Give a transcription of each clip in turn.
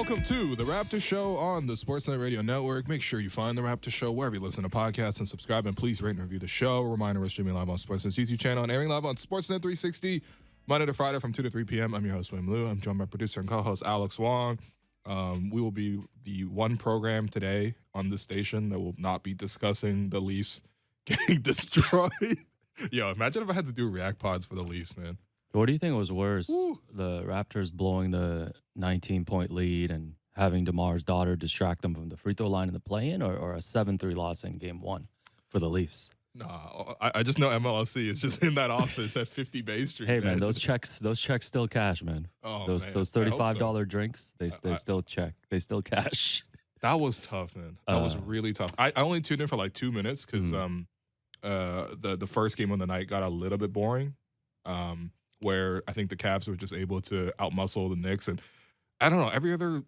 Welcome to the Raptors Show on the Sportsnet Radio Network. Make sure you find the Raptors Show wherever you listen to podcasts and subscribe, and please rate and review the show. Reminder, we're streaming live on Sportsnet's YouTube channel and airing live on Sportsnet 360 Monday to Friday from 2 to 3 p.m. I'm your host, William Liu. I'm joined by producer and co-host Alex Wong. We will be the one program today on this station that will not be discussing the Leafs getting destroyed. Yo, imagine if I had to do React Pods for the Leafs, man. What do you think was worse? The Raptors blowing the 19-point lead and having DeMar's daughter distract them from the free throw line in the play-in, or a 7-3 loss in Game 1 for the Leafs? Nah, I just know MLSC is just in that office at 50 Bay Street. Hey, man, those checks still cash, man. Oh, those $35 drinks, they still check. They still cash. That was tough, man. That was really tough. I only tuned in for like 2 minutes because the first game of the night got a little bit boring. Where I think the Cavs were just able to outmuscle the Knicks. And I don't know, every other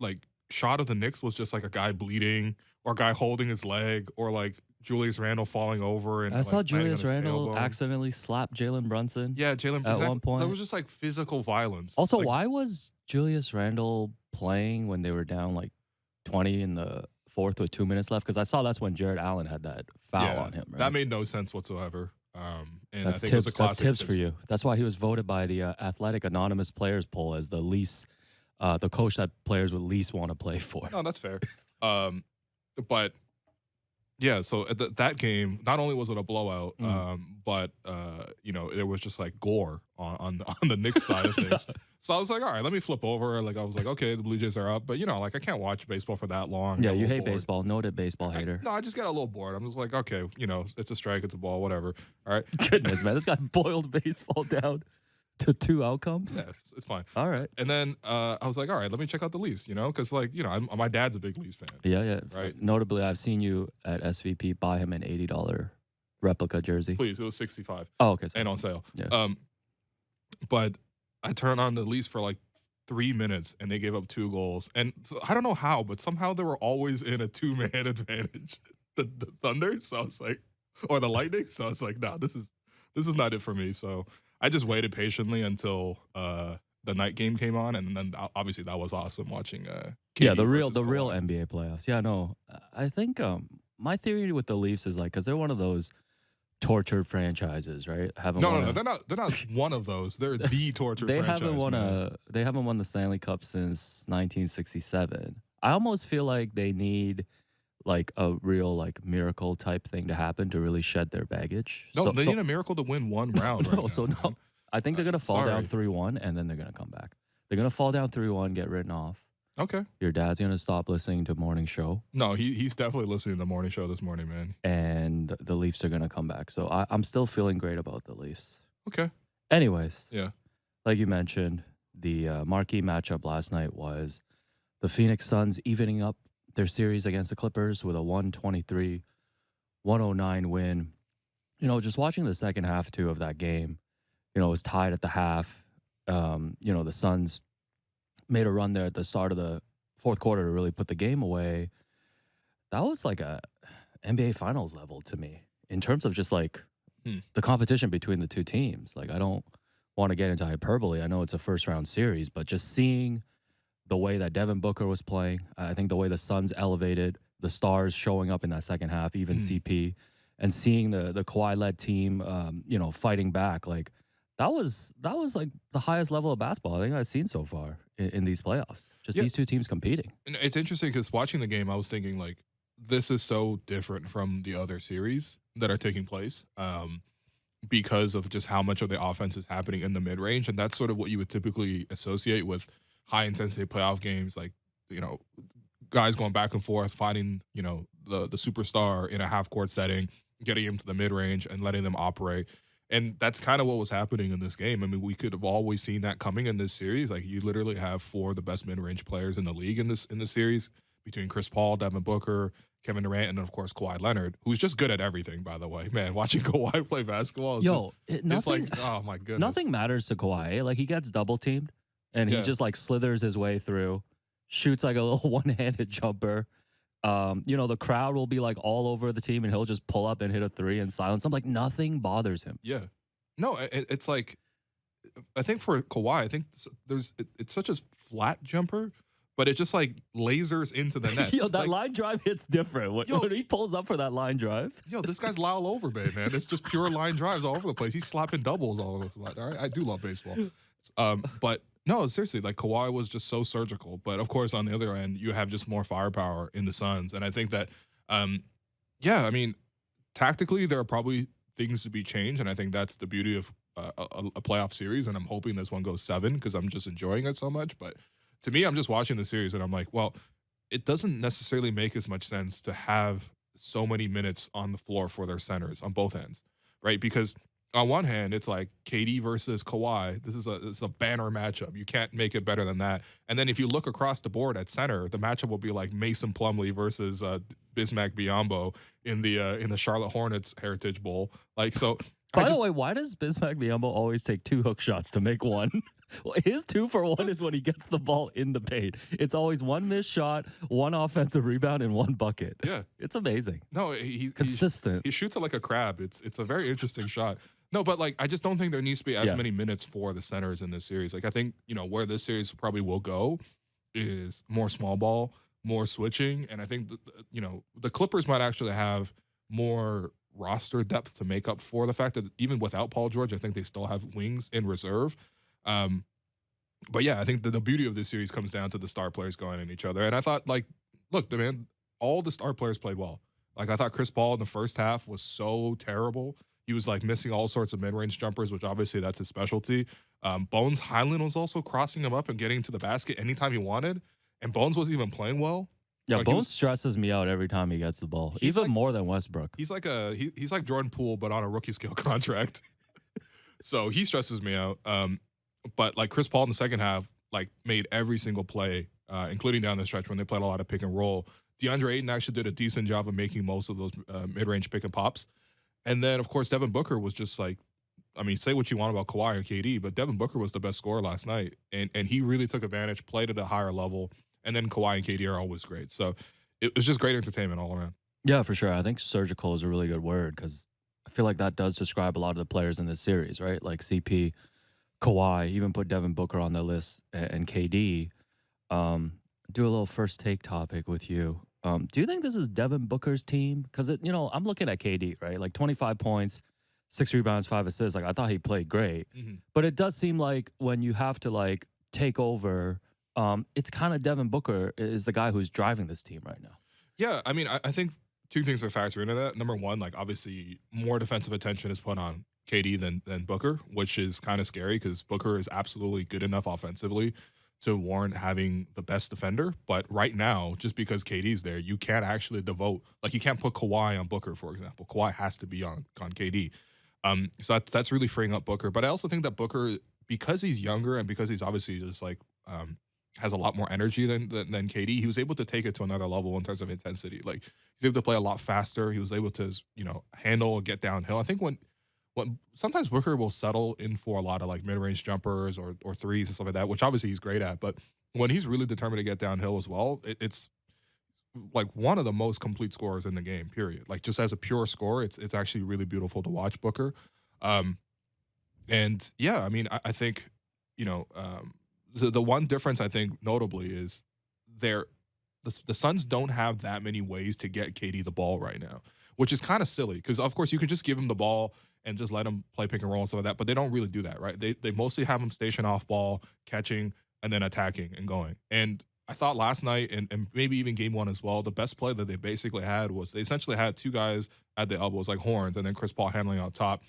like shot of the Knicks was just like a guy bleeding or a guy holding his leg or like Julius Randle falling over. And I saw Julius Randle accidentally slap Jalen Brunson. Yeah, Jalen at one point. There was just like physical violence. Also, like, why was Julius Randle playing when they were down like 20 in the fourth with 2 minutes left? Because I saw that's when Jared Allen had that foul on him. Right? That made no sense whatsoever. And that's I think tips. It was a classic that's tips for you. That's why he was voted by the Athletic Anonymous Players Poll as the least, the coach that players would least want to play for. No, that's fair. But yeah, so at that game, not only was it a blowout, but you know, there was just like gore on the Knicks side of things. So I was like, all right, let me flip over. Like I was like, okay, the Blue Jays are up, but you know, like I can't watch baseball for that long. Yeah, you hate baseball. Noted baseball hater. No, I just got a little bored. I'm just like, okay, you know, it's a strike, it's a ball, whatever. All right. Goodness, man, this guy boiled baseball down to 2 outcomes. Yeah, it's fine. All right. And then I was like, all right, let me check out the Leafs, you know, because like, you know, my dad's a big Leafs fan. Yeah. Right. Notably, I've seen you at SVP buy him an $80 replica jersey. Please, it was $65. Oh, okay. And on sale. Yeah. But I turned on the Leafs for like 3 minutes and they gave up 2 goals. And I don't know how, but somehow they were always in a 2-man advantage. The Thunder, so I was like, or the Lightning. So I was like, nah, this is not it for me. So I just waited patiently until the night game came on, and then obviously that was awesome watching. Yeah, the real NBA playoffs. Yeah, no, I think my theory with the Leafs is like because they're one of those tortured franchises, right? No, they're not one of those. They're the tortured franchise. They haven't won the Stanley Cup since 1967. I almost feel like they need like a real like miracle type thing to happen to really shed their baggage. No, they need a miracle to win one round. No. I think they're gonna fall down 3-1 and then they're gonna come back. They're gonna fall down 3-1, get written off. Okay. Your dad's gonna stop listening to morning show. No, he's definitely listening to the morning show this morning, man. And the Leafs are gonna come back. So I'm still feeling great about the Leafs. Okay. Anyways, yeah, like you mentioned, the marquee matchup last night was the Phoenix Suns evening up their series against the Clippers with a 123-109 win. You know, just watching the second half too of that game, you know, it was tied at the half. You know, the Suns made a run there at the start of the fourth quarter to really put the game away. That was like a NBA Finals level to me in terms of just like the competition between the two teams. Like, I don't want to get into hyperbole. I know it's a first round series, but just seeing the way that Devin Booker was playing, I think the way the Suns elevated, the stars showing up in that second half, even CP, and seeing the Kawhi-led team, you know, fighting back, like that was like the highest level of basketball I think I've seen so far in these playoffs. Just these two teams competing. And it's interesting because watching the game, I was thinking like, this is so different from the other series that are taking place because of just how much of the offense is happening in the mid-range. And that's sort of what you would typically associate with high-intensity playoff games, like, you know, guys going back and forth, finding, you know, the superstar in a half-court setting, getting him to the mid-range and letting them operate. And that's kind of what was happening in this game. I mean, we could have always seen that coming in this series. Like, you literally have 4 of the best mid-range players in the league in this series, between Chris Paul, Devin Booker, Kevin Durant, and, of course, Kawhi Leonard, who's just good at everything, by the way. Man, watching Kawhi play basketball is it's like, oh, my goodness. Nothing matters to Kawhi. Like, he gets double-teamed, and he just, like, slithers his way through, shoots, like, a little one-handed jumper. You know, the crowd will be, like, all over the team, and he'll just pull up and hit a 3 in silence. I'm like, nothing bothers him. Yeah. No, it's like, I think for Kawhi, I think it's such a flat jumper but it just like lasers into the net. Yo, that Like, line drive hits different. When he pulls up for that line drive. yo, this guy's Lyle Overbay, man. It's just pure line drives all over the place. He's slapping doubles all over the place. All right, I do love baseball. But no, seriously, like Kawhi was just so surgical. But of course, on the other end, you have just more firepower in the Suns, and I think that, yeah, I mean, tactically there are probably things to be changed, and I think that's the beauty of a playoff series. And I'm hoping this one goes 7 because I'm just enjoying it so much. But to me, I'm just watching the series and I'm like, well, it doesn't necessarily make as much sense to have so many minutes on the floor for their centers on both ends, right? Because on one hand, it's like KD versus Kawhi. This is a banner matchup. You can't make it better than that. And then if you look across the board at center, the matchup will be like Mason Plumlee versus Bismack Biyombo in the Charlotte Hornets Heritage Bowl. Like, so. By the way, why does Bismack Biyombo always take 2 hook shots to make one? Well, his 2 for 1 is when he gets the ball in the paint. It's always 1 missed shot, 1 offensive rebound, and 1 bucket. Yeah, it's amazing. No, he's consistent. He shoots it like a crab. It's a very interesting shot. No, but like I just don't think there needs to be as many minutes for the centers in this series. Like I think where this series probably will go is more small ball, more switching, and I think the Clippers might actually have more roster depth to make up for the fact that even without Paul George, I think they still have wings in reserve. But yeah, I think the beauty of this series comes down to the star players going at each other. And I thought, like, look, man, all the star players played well. Like, I thought Chris Paul in the first half was so terrible. He was like missing all sorts of mid-range jumpers, which obviously that's his specialty. Bones Highland was also crossing him up and getting to the basket anytime he wanted. And Bones wasn't even playing well. Yeah, like Bones stresses me out every time he gets the ball, even like, more than Westbrook. He's like he's like Jordan Poole, but on a rookie scale contract. So he stresses me out. But like Chris Paul in the second half, like made every single play, including down the stretch when they played a lot of pick and roll. DeAndre Ayton actually did a decent job of making most of those mid-range pick and pops. And then, of course, Devin Booker was just like, I mean, say what you want about Kawhi or KD, but Devin Booker was the best scorer last night. And he really took advantage, played at a higher level. And then Kawhi and KD are always great. So it was just great entertainment all around. Yeah, for sure. I think surgical is a really good word because I feel like that does describe a lot of the players in this series, right? Like CP, Kawhi, even put Devin Booker on the list and KD. Do a little first take topic with you. Do you think this is Devin Booker's team? Because, I'm looking at KD, right? Like 25 points, 6 rebounds, 5 assists. Like I thought he played great. Mm-hmm. But it does seem like when you have to like take over, it's kind of Devin Booker is the guy who's driving this team right now. Yeah, I mean, I think 2 things are factor into that. Number one, like obviously more defensive attention is put on KD than Booker, which is kind of scary because Booker is absolutely good enough offensively to warrant having the best defender. But right now, just because KD's there, you can't actually devote, like you can't put Kawhi on Booker, for example. Kawhi has to be on KD. So that's really freeing up Booker. But I also think that Booker, because he's younger and because he's obviously just like has a lot more energy than KD, he was able to take it to another level in terms of intensity. Like he's able to play a lot faster. He was able to, handle and get downhill. I think when sometimes Booker will settle in for a lot of like mid-range jumpers or threes and stuff like that, which obviously he's great at. But when he's really determined to get downhill as well, it's like one of the most complete scorers in the game, period. Like just as a pure scorer, it's actually really beautiful to watch Booker. And yeah, I mean, I think, the one difference I think notably is the Suns don't have that many ways to get KD the ball right now, which is kind of silly because of course you can just give him the ball and just let him play pick and roll and stuff like that, but they don't really do that, right? They mostly have him station off ball, catching, and then attacking and going. And I thought last night and maybe even game 1 as well, the best play that they basically had was they essentially had 2 guys at the elbows like horns and then Chris Paul handling on top.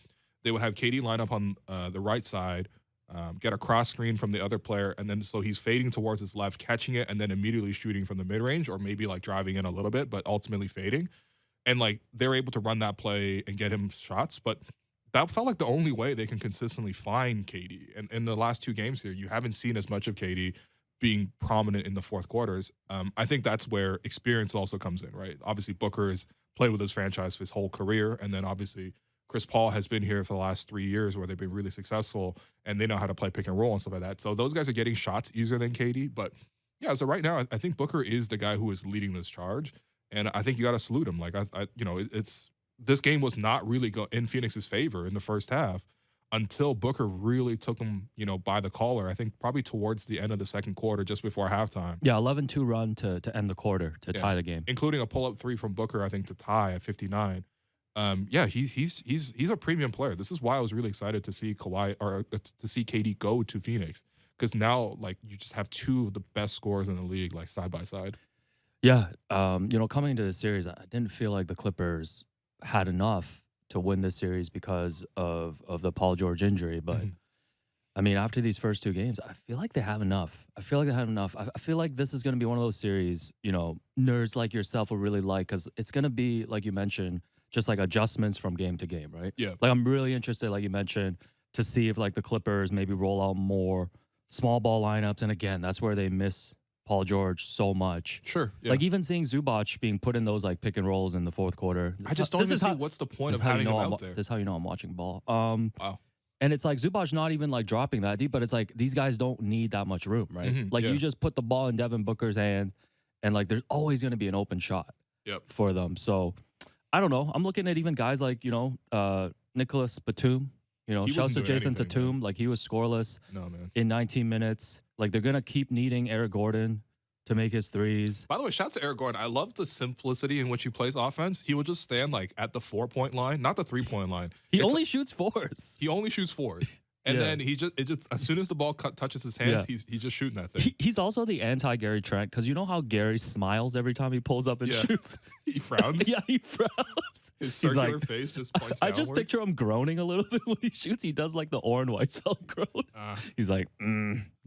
They would have KD line up on the right side, get a cross screen from the other player, and then so he's fading towards his left, catching it, and then immediately shooting from the mid-range or maybe like driving in a little bit, but ultimately fading. And like they're able to run that play and get him shots, but that felt like the only way they can consistently find KD. And in the last 2 games here, you haven't seen as much of KD being prominent in the fourth quarters. I think that's where experience also comes in, right? Obviously, Booker has played with his franchise for his whole career, and then obviously Chris Paul has been here for the last 3 years where they've been really successful, and they know how to play pick and roll and stuff like that. So those guys are getting shots easier than KD. But yeah, so right now, I think Booker is the guy who is leading this charge, and I think you got to salute him. Like, it's this game was not really in Phoenix's favor in the first half until Booker really took him, by the collar. I think probably towards the end of the second quarter, just before halftime. Yeah, 11-2 run to end the quarter to tie the game, including a pull-up three from Booker, I think, to tie at 59. He's a premium player. This is why I was really excited to see Kawhi or to see KD go to Phoenix, because now like you just have two of the best scorers in the league like side by side. Yeah, coming into the series, I didn't feel like the Clippers had enough to win this series because of the Paul George injury. But I mean, after these first two games, I feel like they have enough. I feel like this is going to be one of those series, nerds like yourself will really like, because it's going to be, like you mentioned, just like adjustments from game to game, right? Yeah. Like I'm really interested, like you mentioned, to see if like the Clippers maybe roll out more small ball lineups. And again, that's where they miss Paul George so much. Sure. Yeah. Like even seeing Zubac being put in those like pick and rolls in the fourth quarter. I just don't see what's the point of having him out there. This is how you know I'm watching ball. Wow. And it's like Zubac not even like dropping that deep, but it's like these guys don't need that much room, right? You just put the ball in Devin Booker's hand, and like there's always going to be an open shot for them. So I don't know. I'm looking at even guys like, Nicholas Batum. Shouts to Jason Tatum. Like he was scoreless in 19 minutes. Like they're going to keep needing Eric Gordon to make his threes. By the way, shout out to Eric Gordon. I love the simplicity in which he plays offense. He will just stand like at the 4-point line, not the 3-point line. He only shoots fours. He only shoots fours. And then it just as soon as the ball touches his hands, he's just shooting that thing. He's also the anti-Gary Trent, because you know how Gary smiles every time he pulls up and shoots? He frowns. Yeah, he frowns. His circular face just points downwards. I just picture him groaning a little bit when he shoots. He does like the Oren Weisfeld groan. He's like,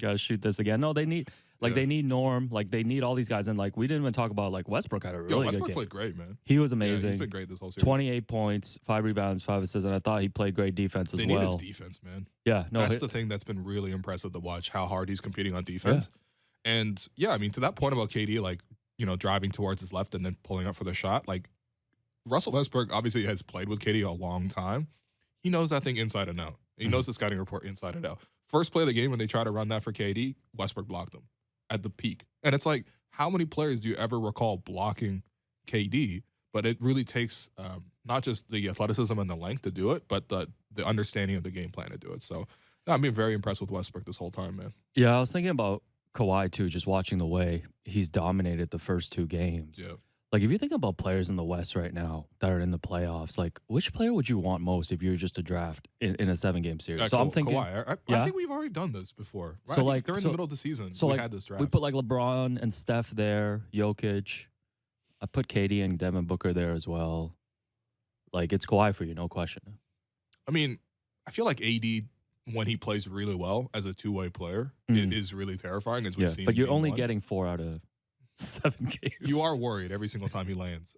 gotta shoot this again. No, they need they need Norm. Like they need all these guys. And like we didn't even talk about like Westbrook had a really good game. Westbrook played great, man. He was amazing. He's been great this whole series. 28 points, 5 rebounds, 5 assists, and I thought he played great defense as well. They need his defense, man. Yeah, no, that's the thing that's been really impressive to watch, how hard he's competing on defense. Yeah. And I mean, to that point about KD, like, driving towards his left and then pulling up for the shot, like Russell Westbrook obviously has played with KD a long time. He knows that thing inside and out. He knows the scouting report inside and out. First play of the game when they try to run that for KD, Westbrook blocked him at the peak. And it's like, how many players do you ever recall blocking KD? But it really takes not just the athleticism and the length to do it, but the understanding of the game plan to do it. So I'm being very impressed with Westbrook this whole time, man. Yeah, I was thinking about Kawhi too, just watching the way he's dominated the first 2 games. Yeah. Like if you think about players in the West right now that are in the playoffs, like which player would you want most if you were just to draft in a 7-game series? So I'm thinking, Kawhi. I think we've already done this before. Right? So like during the middle of the season, we had this draft. We put like LeBron and Steph there, Jokic. I put KD and Devin Booker there as well. Like it's Kawhi for you, no question. I mean, I feel like AD, when he plays really well as a two-way player, it is really terrifying, as we've seen. But you're only getting 4 out of 7 games. You are worried every single time he lands.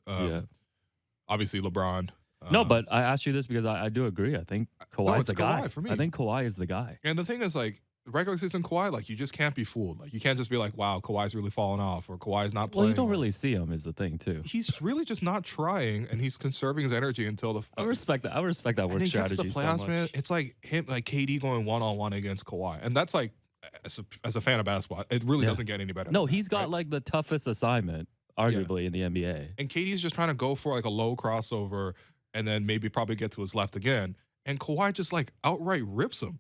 Obviously, LeBron. No, but I asked you this because I do agree. I think Kawhi's the guy. For me. I think Kawhi is the guy. And the thing is, like, regular season Kawhi, like, you just can't be fooled. Like, you can't just be like, wow, Kawhi's really falling off, or Kawhi's not playing. Well, you don't really see him is the thing, too. He's really just not trying, and he's conserving his energy until the... I respect that. I respect that word strategy the playoffs, so much. Man, it's like him, like KD going one-on-one against Kawhi. And that's like, as a fan of basketball, it really doesn't get any better. No, he's got like the toughest assignment, arguably, in the NBA. And KD's just trying to go for like a low crossover and then maybe probably get to his left again. And Kawhi just like outright rips him.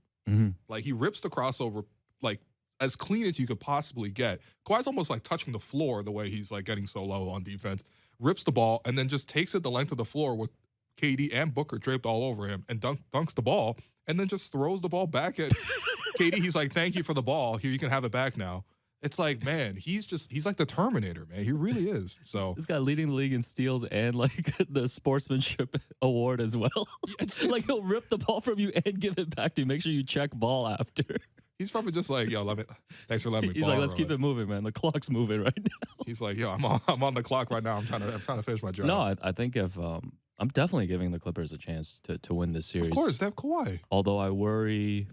Like he rips the crossover like as clean as you could possibly get. Kawhi's almost like touching the floor the way he's like getting so low on defense. Rips the ball and then just takes it the length of the floor with KD and Booker draped all over him and dunks the ball and then just throws the ball back at KD. He's like, thank you for the ball. Here, you can have it back now. It's like, man, he's like the Terminator, man. He really is. So this guy leading the league in steals and like the sportsmanship award as well. Like he'll rip the ball from you and give it back to you. Make sure you check ball after. He's probably just like, yo, thanks for letting me. He's like, let's keep it moving, man. The clock's moving right now. He's like, yo, I'm on the clock right now. I'm trying to finish my job. No, I think if I'm definitely giving the Clippers a chance to win this series. Of course, they have Kawhi. Although I worry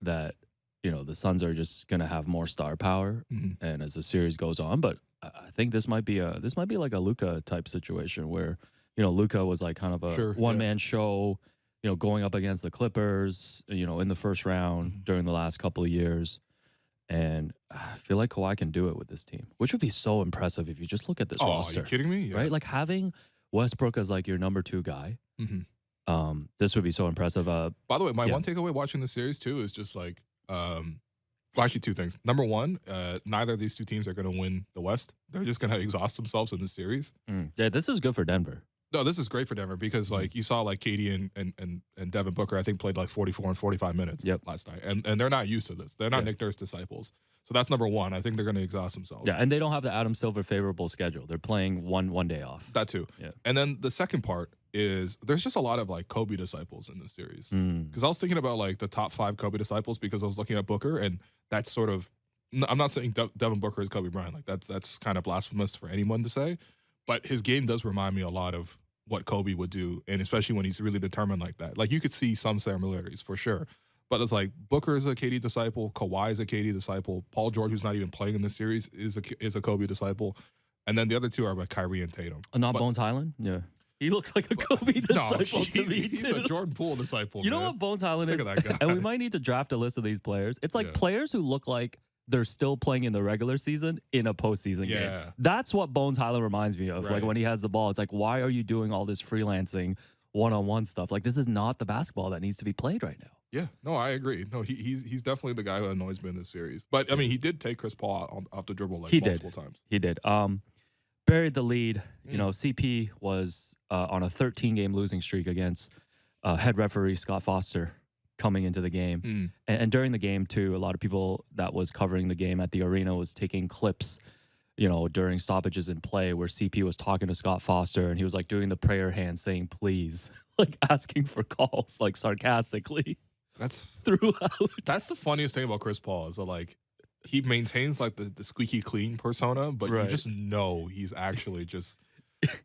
that the Suns are just gonna have more star power, and as the series goes on. But I think this might be like a Luka type situation where Luka was like kind of a one-man show. Going up against the Clippers, in the first round during the last couple of years. And I feel like Kawhi can do it with this team, which would be so impressive if you just look at this roster. Are you kidding me? Yeah. Right? Like having Westbrook as like your number 2 guy, this would be so impressive. By the way, my one takeaway watching the series too is just like, well, actually two things. Number one, neither of these two teams are going to win the West. They're just going to exhaust themselves in the series. Yeah, this is good for Denver. No, this is great for Denver because like you saw like KD and Devin Booker, I think played like 44 and 45 minutes last night, and they're not used to this. They're not Nick Nurse disciples. So that's number one. I think they're going to exhaust themselves. Yeah, and they don't have the Adam Silver favorable schedule. They're playing one day off. That too. Yeah. And then the second part is there's just a lot of like Kobe disciples in this series. Because I was thinking about like the top 5 Kobe disciples because I was looking at Booker, and that's sort of, I'm not saying Devin Booker is Kobe Bryant. Like that's kind of blasphemous for anyone to say, but his game does remind me a lot of what Kobe would do, and especially when he's really determined like that. Like you could see some similarities for sure. But it's like Booker is a KD disciple, Kawhi is a KD disciple, Paul George, who's not even playing in this series, is a Kobe disciple, and then the other two are like Kyrie and Tatum. Not Bones Highland? Yeah. He looks like a Kobe disciple to me, he's too. a Jordan Poole disciple, You know what Bones Highland Sick is? of that guy. And we might need to draft a list of these players. It's like players who look like they're still playing in the regular season in a postseason game. That's what Bones Highland reminds me of. Like when he has the ball, it's like, why are you doing all this freelancing one-on-one stuff? Like this is not the basketball that needs to be played right now. Yeah, no, I agree. No, he's definitely the guy who annoys me in this series. But I mean, he did take Chris Paul off the dribble like multiple times. He did. Buried the lead. You know, CP was on a 13-game losing streak against head referee Scott Foster coming into the game. And during the game, too, a lot of people that was covering the game at the arena was taking clips, you know, during stoppages in play where CP was talking to Scott Foster and he was like doing the prayer hand saying, please, like asking for calls, like sarcastically. That's throughout. That's the funniest thing about Chris Paul is that like he maintains like the squeaky clean persona, but you just know he's actually just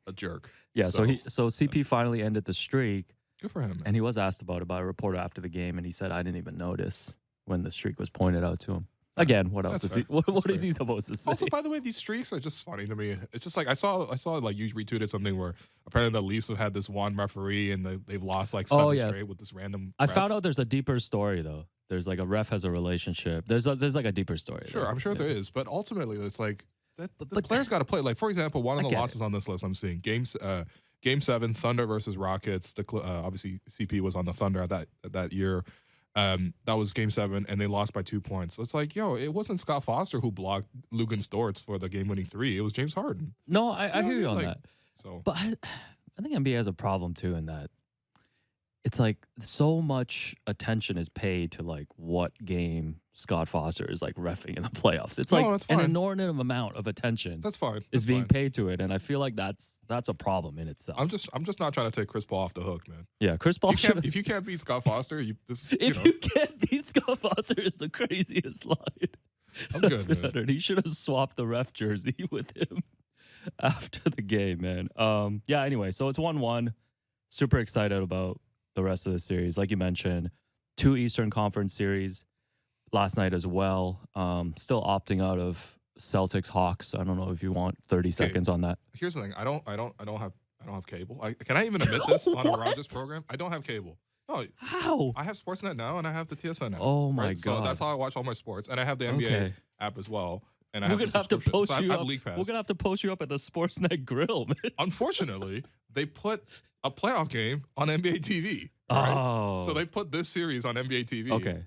a jerk. Yeah, so CP finally ended the streak. Good for him, man. And he was asked about it by a reporter after the game, and he said, I didn't even notice when the streak was pointed out to him. Again, what else is he? What is he supposed to say? Also, by the way, these streaks are just funny to me. It's just like I saw like you retweeted something where apparently the Leafs have had this one referee and they've lost like 7 straight with this random. I found out there's a deeper story though. There's like a ref has a relationship. There's like a deeper story. Sure, I'm sure there is, but ultimately it's like the players got to play. Like for example, one of the losses on this list I'm seeing Game 7, Thunder versus Rockets. Obviously CP was on the Thunder that year. That was Game 7, and they lost by 2 points. So it's like, yo, it wasn't Scott Foster who blocked Lugan Storts for the game-winning 3. It was James Harden. No, I hear you on that. So, but I think NBA has a problem too in that it's like so much attention is paid to like what game Scott Foster is like reffing in the playoffs. It's like an inordinate amount of attention. That's fine. Is being paid to it, and I feel like that's a problem in itself. I'm just not trying to take Chris Paul off the hook, man. Yeah, Chris Paul. If you can't beat Scott Foster, you can't beat Scott Foster is the craziest line. That's been uttered. He should have swapped the ref jersey with him after the game, man. Yeah. Anyway, so it's 1-1. Super excited about the rest of the series. Like you mentioned, 2 Eastern Conference series last night as well. Still opting out of Celtics Hawks. I don't know if you want 30 seconds on that. Here's the thing. I don't have cable. Can I even admit this on a Rogers program? I don't have cable. Oh, how? I have Sportsnet now and I have the TSN now. Oh my god! So that's how I watch all my sports, and I have the NBA app as well. And we're gonna have to post you up. League Pass. We're gonna have to post you up at the Sportsnet grill, man. Unfortunately, they put a playoff game on NBA TV. Right? So they put this series on NBA TV. Okay.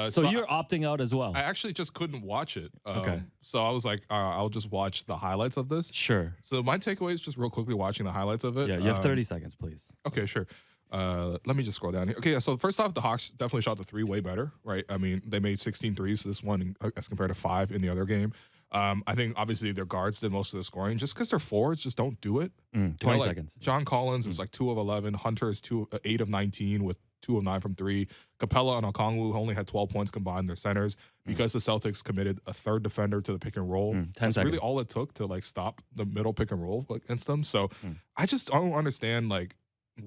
So you're opting out as well. I actually just couldn't watch it. Okay. So I was like, I'll just watch the highlights of this. Sure. So my takeaway is just real quickly watching the highlights of it. Yeah, you have 30 seconds, please. Okay, sure. Let me just scroll down here. Okay, yeah, so first off, the Hawks definitely shot the 3 way better, right? I mean, they made 16 threes this one as compared to 5 in the other game. I think obviously their guards did most of the scoring just because their forwards just don't do it. 20 seconds. John Collins is like 2 of 11. Hunter is 8 of 19 with 2 of 9 from 3. Capella and Okongwu only had 12 points combined. Their centers because the Celtics committed a third defender to the pick and roll. 10 That's seconds. really all it took to like stop the middle pick and roll against them. So I just don't understand like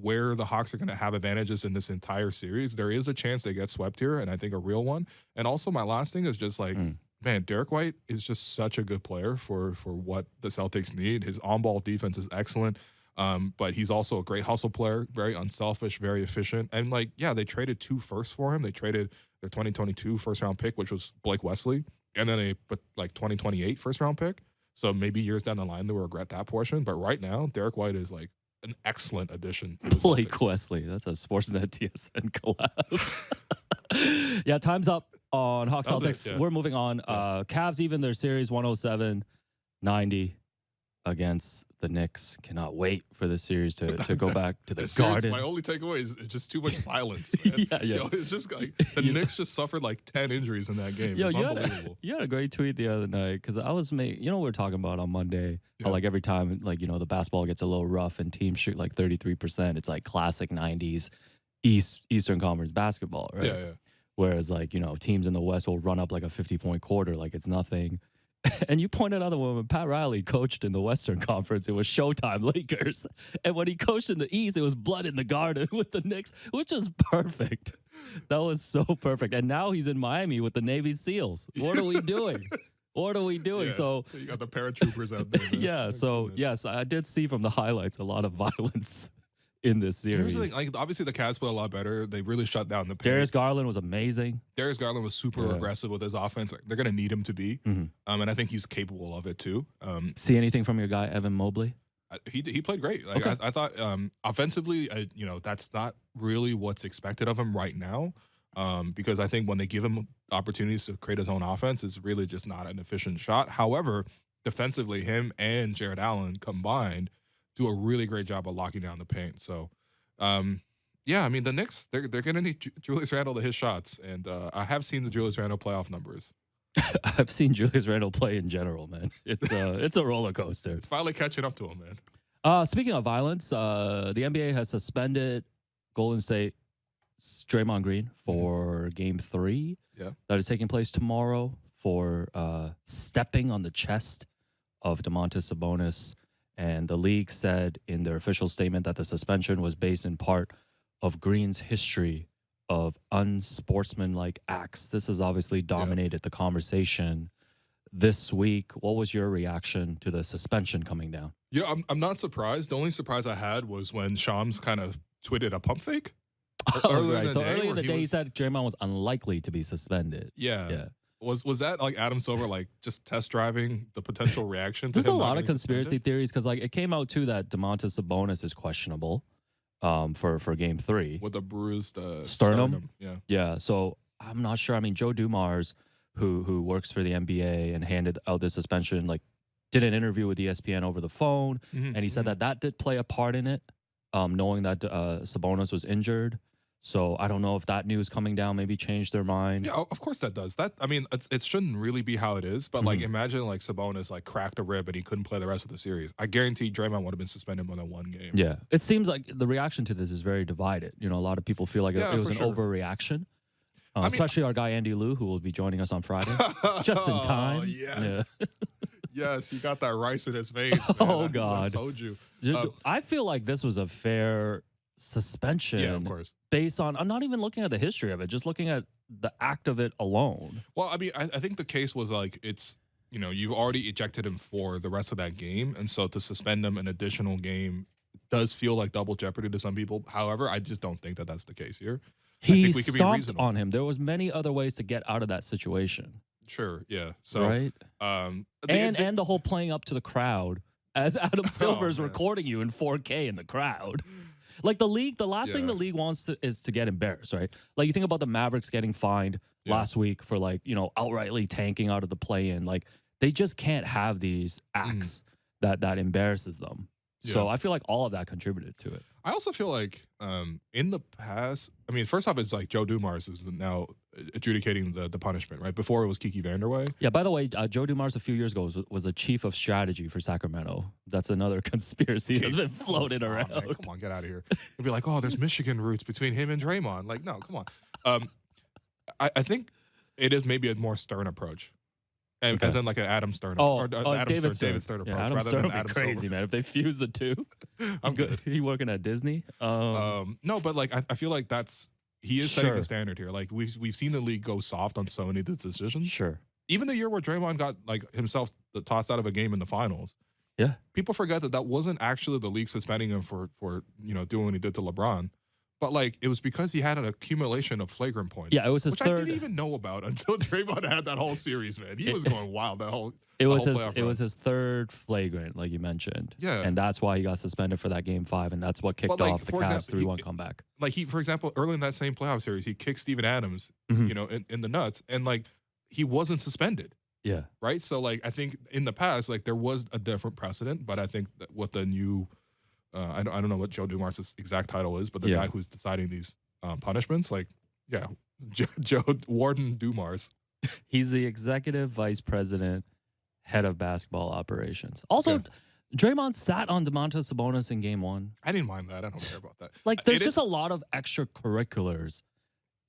where the Hawks are going to have advantages in this entire series. There is a chance they get swept here, and I think a real one. And also my last thing is just like, man, Derek White is just such a good player for what the Celtics need. His on-ball defense is excellent, but he's also a great hustle player, very unselfish, very efficient. And like, yeah, they traded 2 firsts for him. They traded their 2022 first-round pick, which was Blake Wesley, and then they put like 2028 first-round pick. So maybe years down the line they will regret that portion. But right now, Derek White is like an excellent addition to the Blake Celtics. Wesley. That's a Sportsnet TSN collab. Yeah, time's up on Hawks That was it, Celtics. yeah. We're moving on. Yeah. Cavs even their series 107-90 against the Knicks. Cannot wait for this series to go back to the Garden. My only takeaway is it's just too much violence. Man. Yeah. Yo, it's just like the Knicks just suffered like 10 injuries in that game. It's unbelievable. You had a great tweet the other night because I was what we were talking about on Monday. Yeah. How like every time the basketball gets a little rough and teams shoot like 33%, it's like classic 90s Eastern Conference basketball, right? Yeah. Whereas like, teams in the West will run up like a 50-point quarter like it's nothing. And you pointed out that when Pat Riley coached in the Western Conference, it was Showtime Lakers. And when he coached in the East, it was blood in the Garden with the Knicks, which is perfect. That was so perfect. And now he's in Miami with the Navy SEALs. What are we doing? What are we doing? Yeah. So You got the paratroopers out there. Man. yeah. My So goodness. yes, I did see from the highlights a lot of violence in this Here's series. the thing, like obviously the Cavs played a lot better. They really shut down the paint. Darius Garland was amazing. Darius Garland was super aggressive with his offense. They're going to need him to be, and I think he's capable of it too. See anything from your guy Evan Mobley? He played great. Like Okay. I thought offensively, that's not really what's expected of him right now. Because I think when they give him opportunities to create his own offense, it's really just not an efficient shot. However, defensively, him and Jared Allen combined do a really great job of locking down the paint. So, yeah, I mean the Knicks, they're going to need Julius Randle to hit shots, and I have seen the Julius Randle playoff numbers. I've seen Julius Randle play in general, man. It's a roller coaster. It's finally catching up to him, man. Speaking of violence, the NBA has suspended Golden State's Draymond Green for Game 3. Yeah. That is taking place tomorrow for stepping on the chest of Domantas Sabonis. And the league said in their official statement that the suspension was based in part of Green's history of unsportsmanlike acts. This has obviously dominated the conversation this week. What was your reaction to the suspension coming down? Yeah, I'm not surprised. The only surprise I had was when Shams kind of tweeted a pump fake. Right. So earlier in the day, he was- said Draymond was unlikely to be suspended. Yeah. Was that like Adam Silver like just test driving the potential reaction? There's to a him not lot of getting conspiracy suspended? theories because like it came out too that Domantas Sabonis is questionable for Game 3. With a bruised Sternum? Yeah. Yeah, so I'm not sure. I mean, Joe Dumars, who works for the NBA and handed out this suspension, like did an interview with ESPN over the phone, and he said that did play a part in it, knowing that Sabonis was injured. So I don't know if that news coming down maybe changed their mind. Yeah, of course that does. That I mean, it shouldn't really be how it is. But like, Mhm. imagine like Sabonis like cracked a rib and he couldn't play the rest of the series. I guarantee Draymond would have been suspended more than one game. Yeah, it seems like the reaction to this is very divided. A lot of people feel like Yeah, it was for an sure. overreaction. I mean- Especially our guy Andy Liu, who will be joining us on Friday, just in time. Oh, yes. Yeah. Yes, he got that rice in his veins. Man. Oh, That's God. what soju. I feel like this was a fair suspension. Yeah, of course. Based on, I'm not even looking at the history of it, just looking at the act of it alone. Well, I mean, I think the case was like it's you've already ejected him for the rest of that game, and so to suspend him an additional game does feel like double jeopardy to some people. However, I just don't think that that's the case here. I He think we could be stomped reasonable. on him. There was many other ways to get out of that situation, Sure, yeah. So, right? And the whole playing up to the crowd as Adam Silver's man. recording you in 4K in the crowd. Like the league, the last thing Yeah. the league wants is to get embarrassed, right? Like you think about the Mavericks getting fined Yeah. last week for like, outrightly tanking out of the play-in. Like they just can't have these acts that embarrasses them. So Yeah. I feel like all of that contributed to it. I also feel like in the past, I mean, first off, it's like Joe Dumars is now adjudicating the punishment, right? Before it was Kiki Vanderway. Yeah, by the way, Joe Dumars a few years ago was a chief of strategy for Sacramento. That's another conspiracy that's been floated Come on, around. man. Come on, get out of here. It'd be like, oh, there's Michigan roots between him and Draymond. Like, no, come on. I think it is maybe a more stern approve, and Okay. as in like an Adam Stern David Stern approach, Yeah, Adam rather Stern than would be Adam crazy, Silver. man. If they fuse the two, I'm good. He working at Disney. No, but like I feel like he is setting Sure. the standard here. Like we've seen the league go soft on so many of the decisions. Sure. Even the year where Draymond got like himself tossed out of a game in the finals. Yeah. People forget that wasn't actually the league suspending him for doing what he did to LeBron, But like it was because he had an accumulation of flagrant points. Yeah, it was his which third. I didn't even know about until Draymond had that whole series, man. He was going wild that whole. It was his third flagrant, like you mentioned. Yeah. And that's why he got suspended for that game 5, and that's what kicked off the Cavs 3-1 comeback. Like for example, early in that same playoff series, he kicked Steven Adams, in the nuts, and like he wasn't suspended. Yeah. Right. So like I think in the past, like there was a different precedent, but I think that what the new, I don't know what Joe Dumars' exact title is, but the guy who's deciding these punishments, like Joe Warden Dumars. He's the executive vice president, head of basketball operations. Also, Draymond sat on Domantas Sabonis in game 1. I didn't mind that. I don't care about that. Like, there's just a lot of extracurriculars.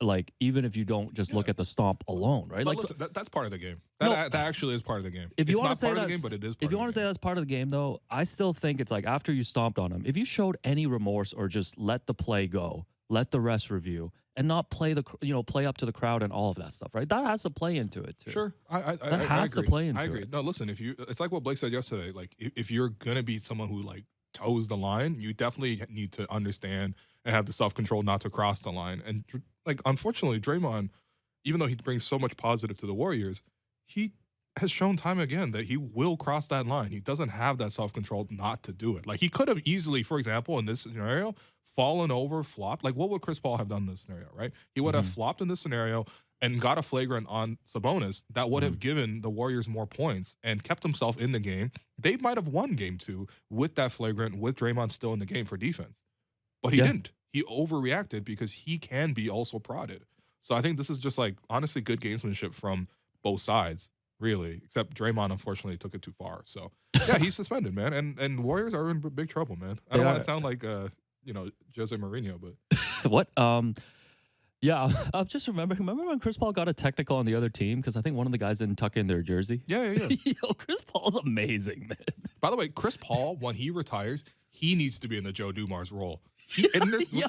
Like, even if you don't just look at the stomp alone, right? But like, listen, that's part of the game. That actually is part of the game. If you it's want not to say part of the that's, game, but it is. If you want to say that's part of the game, though, I still think it's like after you stomped on him, if you showed any remorse or just let the play go, let the refs review, and not play play up to the crowd and all of that stuff, right? That has to play into it too. Sure, I has to play into it. I agree. No, listen, it's like what Blake said yesterday. Like if you're gonna be someone who like toes the line, you definitely need to understand and have the self-control not to cross the line. And like unfortunately, Draymond, even though he brings so much positive to the Warriors, he has shown time again that he will cross that line. He doesn't have that self-control not to do it. Like he could have easily, for example, in this scenario, fallen over, flopped. Like what would Chris Paul have done in this scenario, right? He would have flopped in this scenario and got a flagrant on Sabonis that would have given the Warriors more points and kept himself in the game. They might have won game 2 with that flagrant, with Draymond still in the game for defense. But he didn't. He overreacted because he can be also prodded. So I think this is just like, honestly, good gamesmanship from both sides, really. Except Draymond, unfortunately, took it too far. So, yeah, he's suspended, man. And Warriors are in big trouble, man. I don't want to sound like, Jose Mourinho, but. What? Yeah, I'm just remember when Chris Paul got a technical on the other team because I think one of the guys didn't tuck in their jersey? Yeah. Yo, Chris Paul's amazing, man. By the way, Chris Paul, when he retires, he needs to be in the Joe Dumars role.